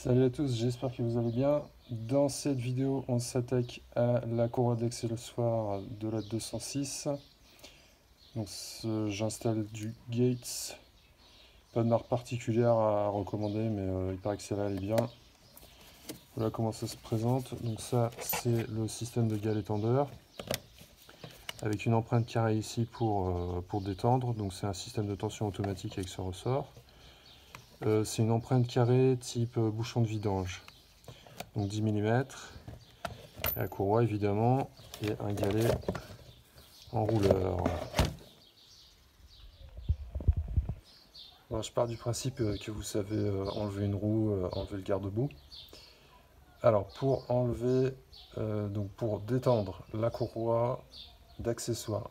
Salut à tous, j'espère que vous allez bien. Dans cette vidéo, on s'attaque à la courroie d'accessoires de la 206. Donc j'installe du Gates. Pas de marque particulière à recommander, mais il paraît que celle-là elle est bien. Voilà comment ça se présente. Donc ça, c'est le système de galet tendeur. Avec une empreinte carrée ici pour détendre. Donc c'est un système de tension automatique avec ce ressort. C'est une empreinte carrée type bouchon de vidange. Donc 10 mm. La courroie évidemment, et un galet en rouleur. Bon, je pars du principe que vous savez enlever une roue, enlever le garde-boue. Alors pour enlever, donc pour détendre la courroie d'accessoires,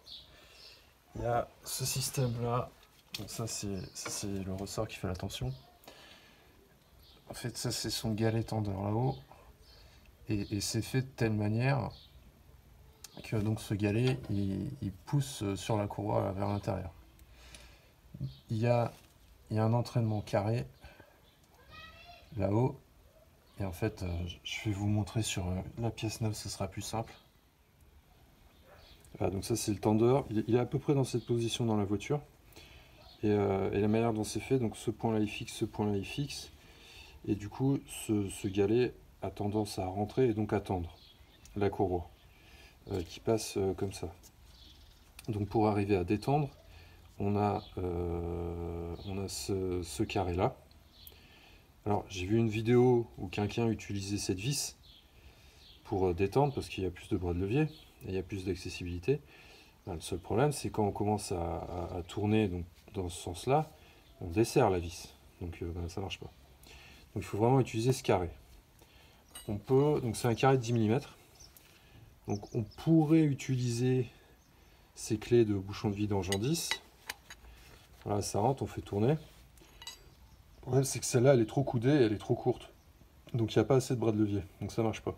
il y a ce système là. Donc ça c'est le ressort qui fait la tension. En fait ça c'est son galet tendeur là-haut. Et c'est fait de telle manière que donc ce galet il pousse sur la courroie vers l'intérieur. Il y a un entraînement carré là-haut. Et en fait, je vais vous montrer sur la pièce neuve, ce sera plus simple. Voilà, donc ça c'est le tendeur. Il est à peu près dans cette position dans la voiture. Et la manière dont c'est fait, donc ce point-là il fixe, ce point-là il fixe. Et du coup, ce galet a tendance à rentrer et donc à tendre la courroie qui passe comme ça. Donc pour arriver à détendre, on a ce carré-là. Alors j'ai vu une vidéo où quelqu'un utilisait cette vis pour détendre parce qu'il y a plus de bras de levier et il y a plus d'accessibilité. Le seul problème c'est quand on commence à tourner donc, dans ce sens-là, on desserre la vis. Donc ça marche pas. Donc il faut vraiment utiliser ce carré. On peut, donc c'est un carré de 10 mm. Donc on pourrait utiliser ces clés de bouchon de vidange en 10. Voilà, ça rentre, on fait tourner. Le problème c'est que celle-là elle est trop coudée, elle est trop courte. Donc il n'y a pas assez de bras de levier, donc ça marche pas.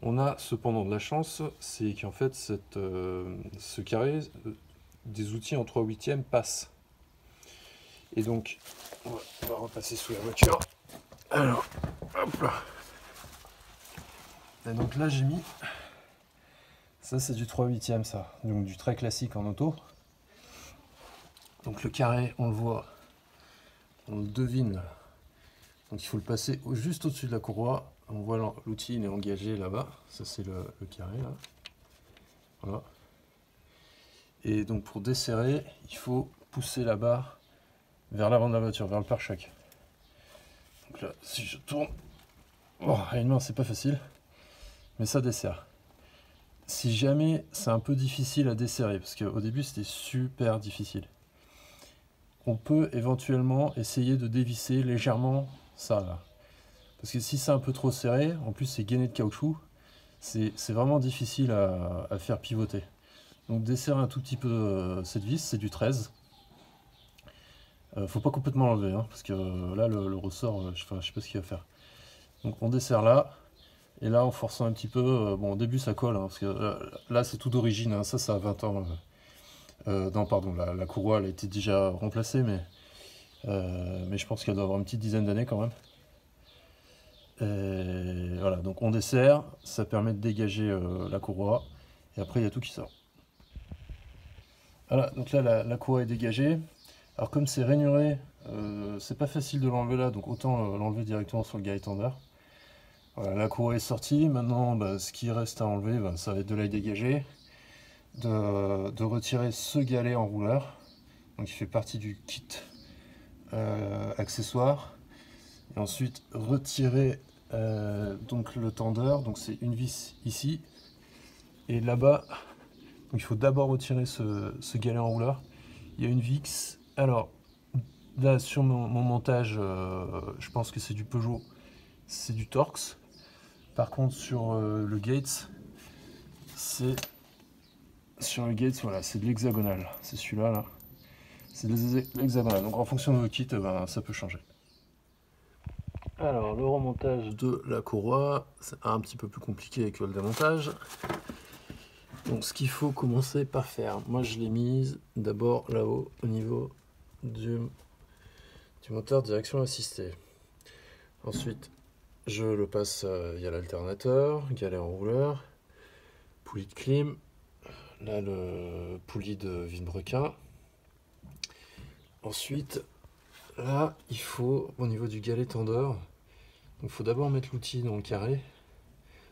On a cependant de la chance, c'est qu'en fait ce carré des outils en 3/8 passe. Et donc on va repasser sous la voiture. Alors, hop là. Et donc là j'ai mis, ça c'est du 3/8 ça, donc du très classique en auto. Donc le carré on le voit, on le devine. Donc il faut le passer juste au-dessus de la courroie. On voit l'outil il est engagé là-bas. Ça c'est le carré là. Voilà. Et donc pour desserrer, il faut pousser la barre vers l'avant de la voiture, vers le pare-choc. Donc là, si je tourne, oh, à une main c'est pas facile, mais ça desserre. Si jamais c'est un peu difficile à desserrer, parce qu'au début c'était super difficile, on peut éventuellement essayer de dévisser légèrement ça là. Parce que si c'est un peu trop serré, en plus c'est gainé de caoutchouc, c'est vraiment difficile à faire pivoter. Donc desserrer un tout petit peu cette vis, c'est du 13. Faut pas complètement l'enlever, hein, parce que là le ressort, je sais pas ce qu'il va faire. Donc on desserre là, et là en forçant un petit peu, bon au début ça colle, hein, parce que là c'est tout d'origine, hein, ça a 20 ans. Non pardon, la courroie elle a été déjà remplacée, mais je pense qu'elle doit avoir une petite dizaine d'années quand même. Et voilà, donc on desserre, ça permet de dégager la courroie, et après il y a tout qui sort. Voilà, donc là la courroie est dégagée. Alors comme c'est rainuré, c'est pas facile de l'enlever là, donc autant l'enlever directement sur le galet tendeur. Voilà, la courroie est sortie, maintenant ce qui reste à enlever, ça va être de l'ail dégagé, de retirer ce galet en rouleur, donc il fait partie du kit accessoire, et ensuite retirer donc le tendeur, donc c'est une vis ici, et là-bas, il faut d'abord retirer ce galet en rouleur. Il y a une vis, alors là sur mon montage, je pense que c'est du Peugeot, c'est du Torx. Par contre sur le Gates, c'est voilà, c'est de l'hexagonal, c'est celui-là là. C'est de l'hexagonal, donc en fonction de vos kits, ça peut changer. Alors le remontage de la courroie, c'est un petit peu plus compliqué que le démontage. Donc ce qu'il faut commencer par faire, moi je l'ai mise d'abord là-haut au niveau du moteur direction assistée. Ensuite, je le passe, il y a l'alternateur, galet enrouleur, poulie de clim, là le poulie de vilebrequin. Ensuite, là, il faut, au niveau du galet tendeur, il faut d'abord mettre l'outil dans le carré.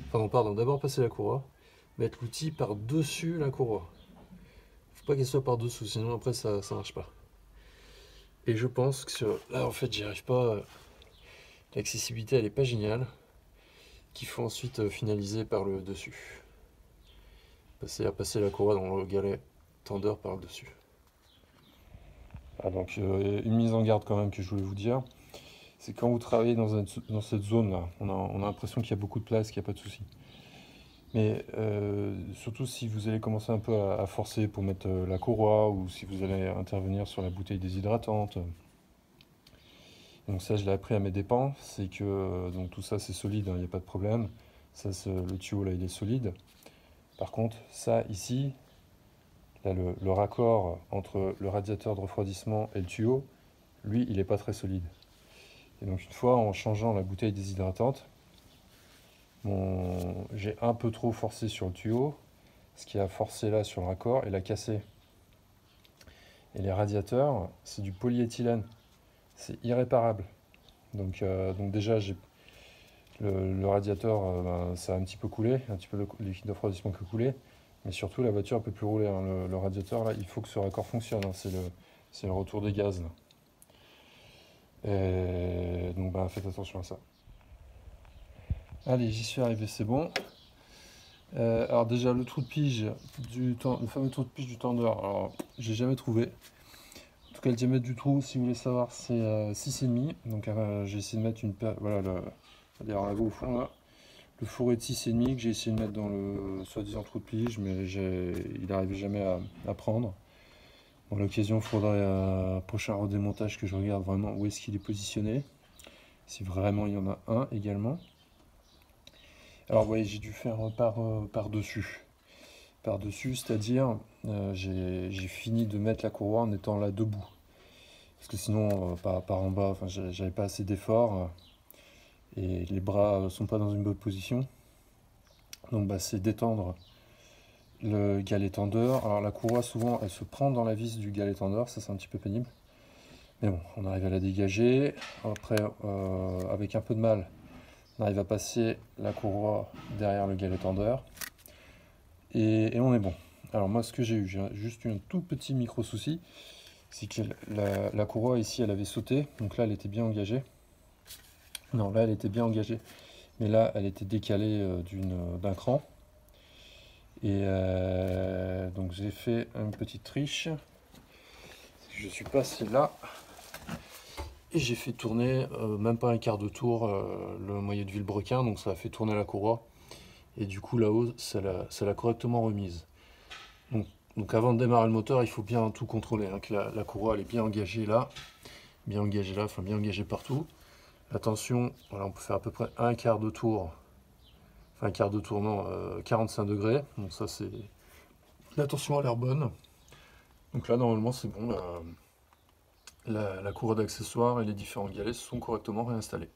Enfin non, pardon, d'abord passer la courroie, mettre l'outil par-dessus la courroie. Faut pas qu'elle soit par-dessous, sinon après ça marche pas. Et je pense que là, en fait, j'y arrive pas. L'accessibilité, elle est pas géniale. Qu'il faut ensuite finaliser par le dessus. Passer la courroie dans le galet tendeur par le dessus. Ah, donc une mise en garde quand même que je voulais vous dire, c'est quand vous travaillez dans cette zone là, on a l'impression qu'il y a beaucoup de place, qu'il n'y a pas de souci. Mais surtout si vous allez commencer un peu à forcer pour mettre la courroie, ou si vous allez intervenir sur la bouteille déshydratante. Donc ça je l'ai appris à mes dépens, c'est que donc tout ça c'est solide, hein, il n'y a pas de problème. Ça, le tuyau là il est solide. Par contre ça ici, là, le raccord entre le radiateur de refroidissement et le tuyau, lui, il n'est pas très solide. Et donc une fois, en changeant la bouteille déshydratante, j'ai un peu trop forcé sur le tuyau, ce qui a forcé là sur le raccord et l'a cassé. Et les radiateurs, c'est du polyéthylène. C'est irréparable. Donc déjà, le radiateur, ça a un petit peu coulé, un petit peu le liquide de refroidissement qui a coulé. Mais surtout, la voiture ne peut plus rouler, hein. Le radiateur, là, il faut que ce raccord fonctionne, hein. C'est le retour des gaz, là. Et donc, faites attention à ça. Allez, j'y suis arrivé, c'est bon. Alors déjà, le trou de pige le fameux trou de pige du tendeur, alors, j'ai jamais trouvé. En tout cas, le diamètre du trou, si vous voulez savoir, c'est 6,5. Donc, j'ai essayé de mettre une paire. Voilà, d'ailleurs, là, au fond, là. Le fourré de 6,5 que j'ai essayé de mettre dans le soi-disant trou de pige, mais il n'arrivait jamais à prendre. Bon, à l'occasion, il faudrait un prochain redémontage que je regarde vraiment où est-ce qu'il est positionné. Si vraiment il y en a un également. Alors, vous voyez, j'ai dû faire par-dessus. Par-dessus, c'est-à-dire, j'ai fini de mettre la courroie en étant là debout. Parce que sinon, par en bas, j'avais pas assez d'effort. Et les bras sont pas dans une bonne position. Donc c'est d'étendre le galet tendeur. Alors la courroie souvent elle se prend dans la vis du galet tendeur, ça c'est un petit peu pénible. Mais bon, on arrive à la dégager. Après, avec un peu de mal, on arrive à passer la courroie derrière le galet tendeur. Et on est bon. Alors moi ce que j'ai juste eu un tout petit micro souci, c'est que la courroie ici elle avait sauté, donc là elle était bien engagée. Non, là elle était bien engagée, mais là elle était décalée d'un cran. Et donc j'ai fait une petite triche. Je suis passé là et j'ai fait tourner même pas un quart de tour le moyeu de vilebrequin, donc ça a fait tourner la courroie. Et du coup là-haut, ça l'a correctement remise. Donc avant de démarrer le moteur, il faut bien tout contrôler, hein, que la courroie elle est bien engagée là, enfin bien engagée partout. La tension, voilà, on peut faire à peu près un quart de tour, enfin un quart de tour non, 45 degrés. Donc ça c'est... La tension a l'air bonne. Donc là normalement c'est bon, la courroie d'accessoires et les différents galets sont correctement réinstallés.